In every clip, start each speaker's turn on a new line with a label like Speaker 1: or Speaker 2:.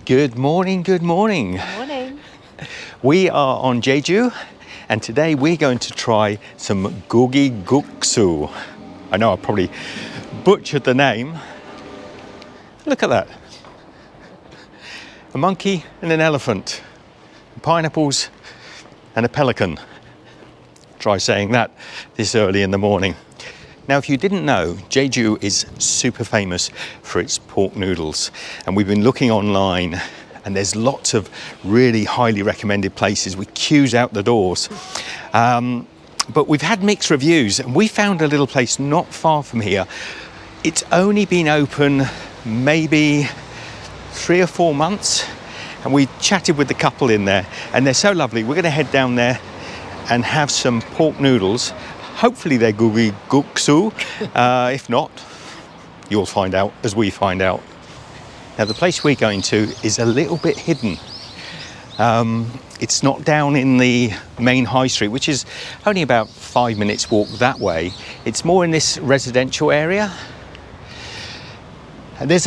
Speaker 1: Good morning, good morning.
Speaker 2: Good morning.
Speaker 1: We are on Jeju, and today we're going to try some Gogi Guksu. I know I probably butchered the name. Look at that. A monkey and an elephant, pineapples and a pelican. Try saying that this early in the morning. Now, if you didn't know, Jeju is super famous for its pork noodles, and we've been looking online, and there's lots of really highly recommended places with queues out the doors. But we've had mixed reviews, and we found a little place not far from here. It's only been open maybe 3 or 4 months, and we chatted with the couple in there, and they're so lovely. We're going to head down there and have some pork noodles. Hopefully they're Gogi Guksu. If not, you'll find out as we find out. Now, the place we're going to is a little bit hidden. It's not down in the main high street, which is only about 5 minutes walk that way. It's more in this residential area. And there's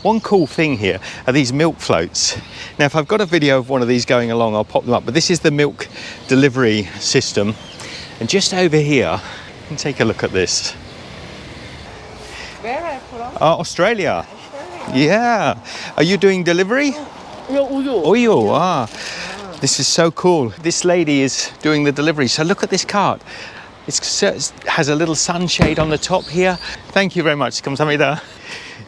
Speaker 1: one cool thing here are these milk floats. Now, if I've got a video of one of these going along, I'll pop them up. But this is the milk delivery system. And just over here, you can take a look at this.
Speaker 2: Where are you from?
Speaker 1: Australia. Yeah. Are you doing delivery?
Speaker 2: Uyu.
Speaker 1: Oyo, This is so cool. This lady is doing the delivery. So look at this cart. It has a little sunshade on the top here. Thank you very much. 감사합니다.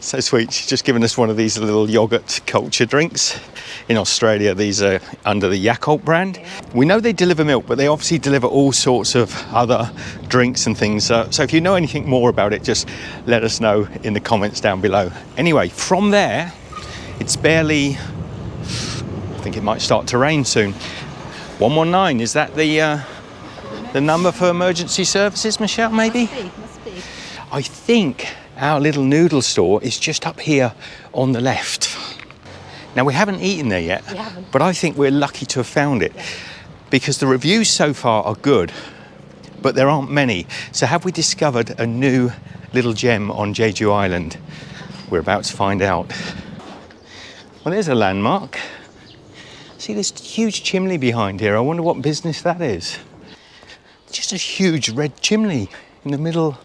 Speaker 1: So sweet. She's just given us one of these little yogurt culture drinks. In Australia, these are under the Yakult brand. We know they deliver milk, but they obviously deliver all sorts of other drinks and things. So if you know anything more about it, just let us know in the comments down below. Anyway, from there, it's barely, I think it might start to rain soon. 119, is that the number for emergency services, Michelle, maybe?
Speaker 2: Must be.
Speaker 1: I think our little noodle store is just up here on the left. Now, we haven't eaten there yet, but I think we're lucky to have found it because the reviews so far are good, but there aren't many. So have we discovered a new little gem on Jeju Island? We're about to find out. Well, there's a landmark. See this huge chimney behind here. I wonder what business that is. Just a huge red chimney in the middle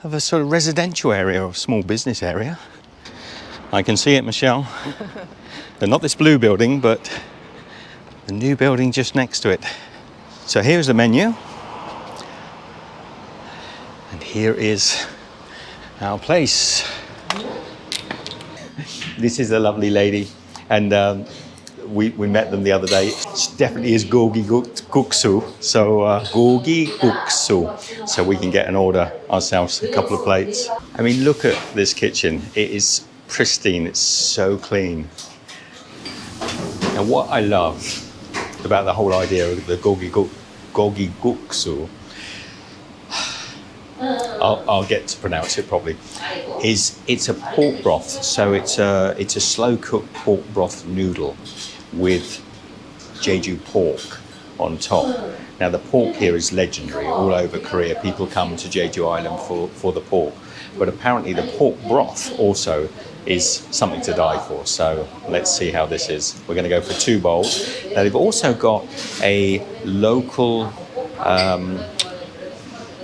Speaker 1: of a sort of residential area or small business area. I can see it, Michelle. Not this blue building, but the new building just next to it. So here's the menu. And here is our place. This is a lovely lady. And we met them the other day. It definitely is Gogi Guksu. So Gogi Guksu. So we can get an order ourselves, a couple of plates. I mean, look at this kitchen. It is pristine. It's so clean. And what I love about the whole idea of the Gogi Guksu, I'll get to pronounce it properly, is it's a pork broth. So it's a slow cooked pork broth noodle with Jeju pork on top. Now, the pork here is legendary all over Korea. People come to Jeju Island for the pork, but apparently the pork broth also is something to die for. So let's see how this is. We're going to go for 2 bowls. Now, they've also got a local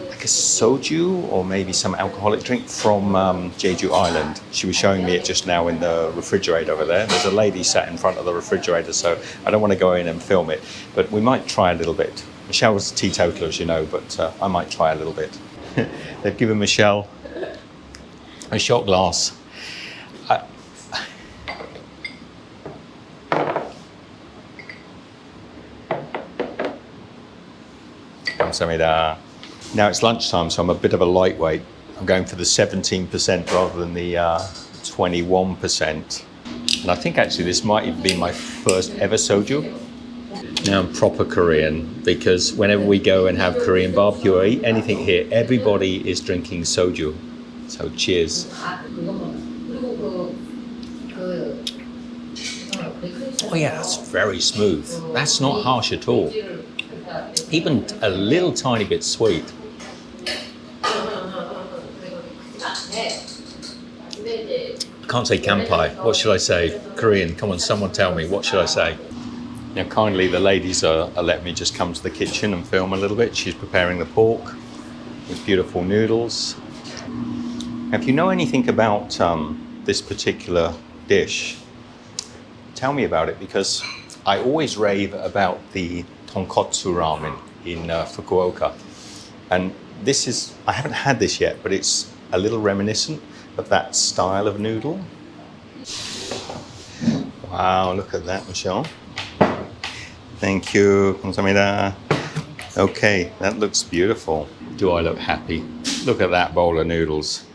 Speaker 1: like a soju or maybe some alcoholic drink from Jeju Island. She was showing me it just now in the refrigerator over there. There's a lady sat in front of the refrigerator, so I don't want to go in and film it, but we might try a little bit. Michelle was teetotaler, as you know, but I might try a little bit. They've given Michelle a shot glass. 감사합니다. Now it's lunchtime, so I'm a bit of a lightweight. I'm going for the 17% rather than the 21%. And I think actually this might even be my first ever soju. Now I'm proper Korean because whenever we go and have Korean barbecue or eat anything here, everybody is drinking soju. So cheers. Oh yeah, that's very smooth. That's not harsh at all. Even a little tiny bit sweet. can't say kanpai. What should I say? Korean. Come on, someone tell me. What should I say? Now, kindly, the ladies are letting me just come to the kitchen and film a little bit. She's preparing the pork with beautiful noodles. Now, if you know anything about this particular dish, tell me about it, because I always rave about the tonkotsu ramen in Fukuoka. And this is, I haven't had this yet, but it's a little reminiscent of that style of noodle. Wow, look at that, Michelle. Thank you. 감사합니다. Okay, that looks beautiful. Do I look happy? Look at that bowl of noodles.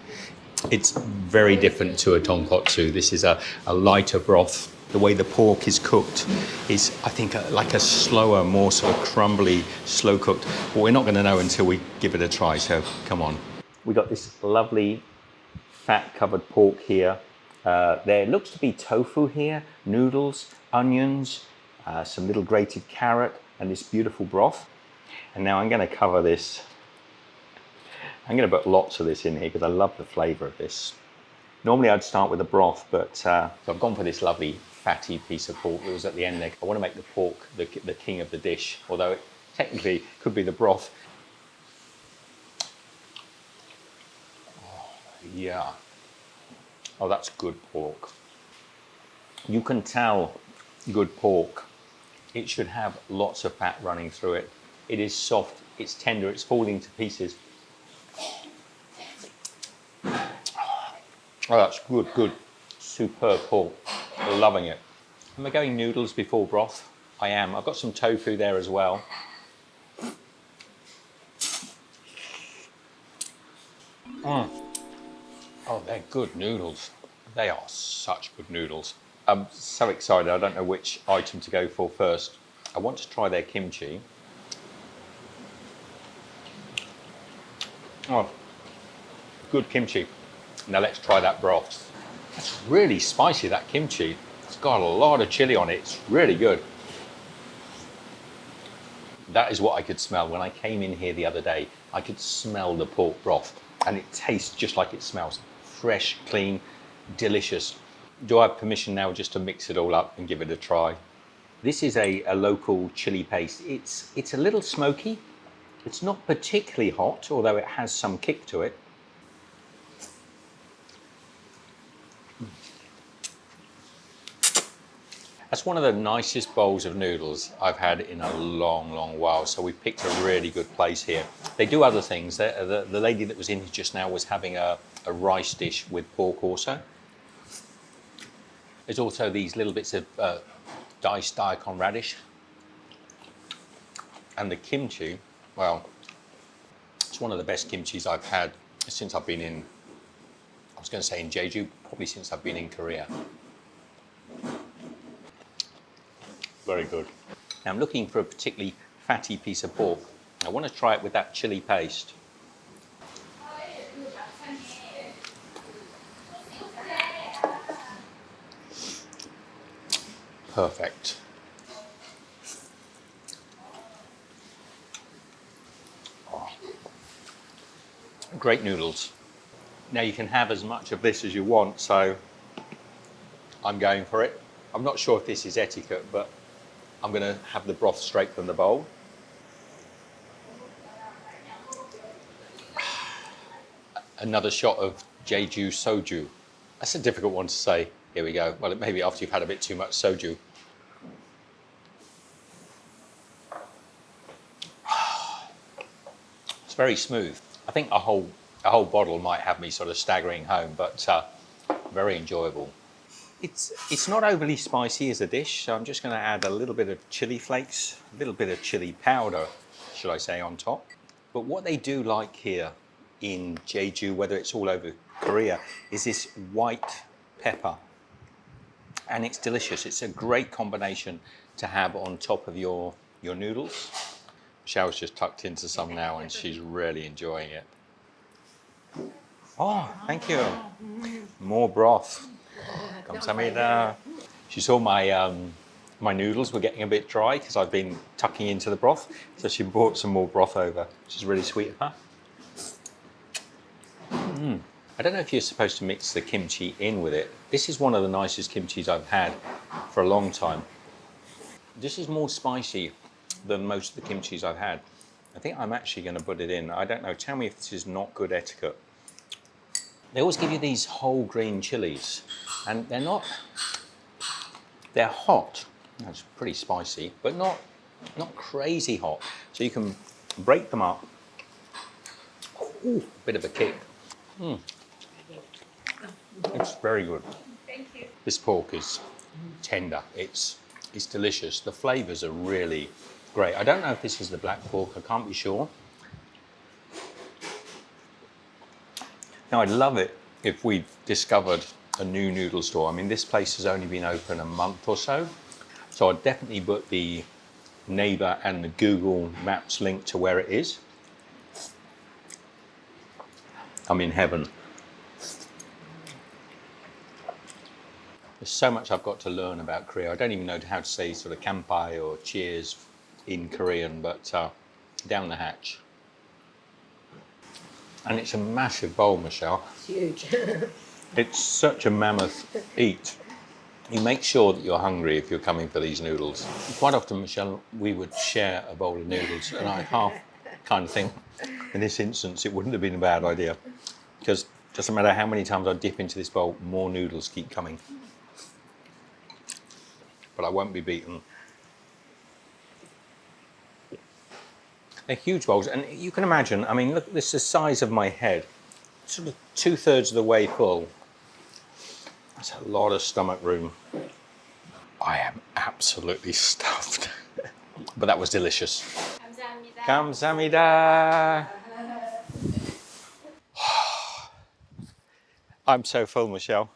Speaker 1: It's very different to a tonkotsu. This is a lighter broth. The way the pork is cooked is, I think, like a slower, more sort of crumbly, slow cooked. But we're not going to know until we give it a try, so come on. We got this lovely fat covered pork here. There looks to be tofu here, noodles, onions, some little grated carrot, and this beautiful broth. And now I'm going to cover this. I'm going to put lots of this in here because I love the flavour of this. Normally I'd start with the broth, but so I've gone for this lovely fatty piece of pork that was at the end there. I want to make the pork the king of the dish, although it technically could be the broth. Oh, yeah. Oh, that's good pork. You can tell good pork. It should have lots of fat running through it. It is soft, it's tender, it's falling to pieces. Oh, that's good. Superb pork. Loving it. Am I going noodles before broth? I am. I've got some tofu there as well. Oh, they're good noodles. They are such good noodles. I'm so excited. I don't know which item to go for first. I want to try their kimchi. Oh, good kimchi. Now let's try that broth. That's really spicy, that kimchi. It's got a lot of chili on it. It's really good. That is what I could smell. When I came in here the other day, I could smell the pork broth, and it tastes just like it smells. Fresh, clean, delicious. Do I have permission now just to mix it all up and give it a try? This is a local chili paste. It's a little smoky. It's not particularly hot, although it has some kick to it. That's one of the nicest bowls of noodles I've had in a long while, so we picked a really good place here. They do other things. The lady that was in here just now was having a rice dish with pork also. There's also these little bits of diced daikon radish. And the kimchi, well, it's one of the best kimchis I've had since I've been in, I was going to say in Jeju, probably since I've been in Korea. Very good. Now I'm looking for a particularly fatty piece of pork. I want to try it with that chili paste. Perfect. Oh. Great noodles. Now you can have as much of this as you want, so I'm going for it. I'm not sure if this is etiquette, but I'm going to have the broth straight from the bowl. Another shot of Jeju Soju. That's a difficult one to say. Here we go. Well, maybe after you've had a bit too much soju. It's very smooth. I think a whole bottle might have me sort of staggering home, but very enjoyable. It's not overly spicy as a dish, so I'm just going to add a little bit of chili flakes, a little bit of chili powder, should I say, on top. But what they do like here in Jeju, whether it's all over Korea, is this white pepper. And it's delicious. It's a great combination to have on top of your noodles. Michelle's just tucked into some now and she's really enjoying it. Oh, thank you. More broth. 감사합니다. She saw my noodles were getting a bit dry because I've been tucking into the broth, so she brought some more broth over, which is really sweet of her. I don't know if you're supposed to mix the kimchi in with it. This is one of the nicest kimchis I've had for a long time. This is more spicy than most of the kimchis I've had. I think I'm actually going to put it in. I don't know. Tell me if this is not good etiquette. They always give you these whole green chilies, and they're not. They're hot. That's pretty spicy, but not crazy hot. So you can break them up. Ooh, bit of a kick. It's very good.
Speaker 2: Thank you.
Speaker 1: This pork is tender. It's delicious. The flavours are really great. I don't know if this is the black pork. I can't be sure. Now, I'd love it if we discovered a new noodle store. I mean, this place has only been open a month or so. So I'd definitely put the neighbour and the Google Maps link to where it is. I'm in heaven. There's so much I've got to learn about Korea. I don't even know how to say sort of kampai or cheers in Korean, but down the hatch. And it's a massive bowl, Michelle.
Speaker 2: It's huge.
Speaker 1: It's such a mammoth eat. You make sure that you're hungry if you're coming for these noodles. Quite often, Michelle, we would share a bowl of noodles, and I half kind of think, in this instance, it wouldn't have been a bad idea, because it doesn't matter how many times I dip into this bowl, more noodles keep coming. But I won't be beaten. They're huge bowls, and you can imagine, I mean, look, this is the size of my head, sort of 2/3 of the way full. That's a lot of stomach room. I am absolutely stuffed. But that was delicious.
Speaker 2: 감사합니다.
Speaker 1: 감사합니다. I'm so full, Michelle.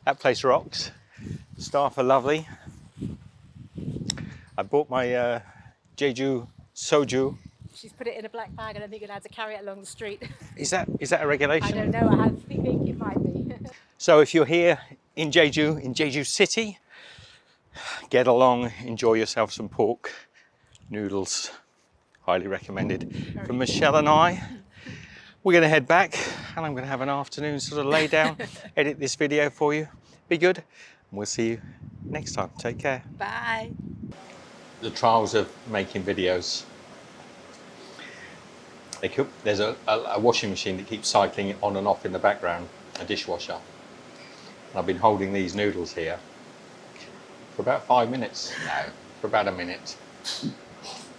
Speaker 1: That place rocks. The staff are lovely. I bought my Jeju Soju.
Speaker 2: She's put it in a black bag and I think you're allowed to carry it along the street.
Speaker 1: Is that a regulation?
Speaker 2: I don't know, I think it might be.
Speaker 1: So if you're here in Jeju City, get along, enjoy yourself some pork noodles. Highly recommended. From Michelle and I, we're going to head back and I'm going to have an afternoon sort of lay down, edit this video for you. Be good. And we'll see you next time. Take care.
Speaker 2: Bye.
Speaker 1: The trials of making videos. There's a washing machine that keeps cycling on and off in the background, a dishwasher. And I've been holding these noodles here for about 5 minutes. No, for about a minute.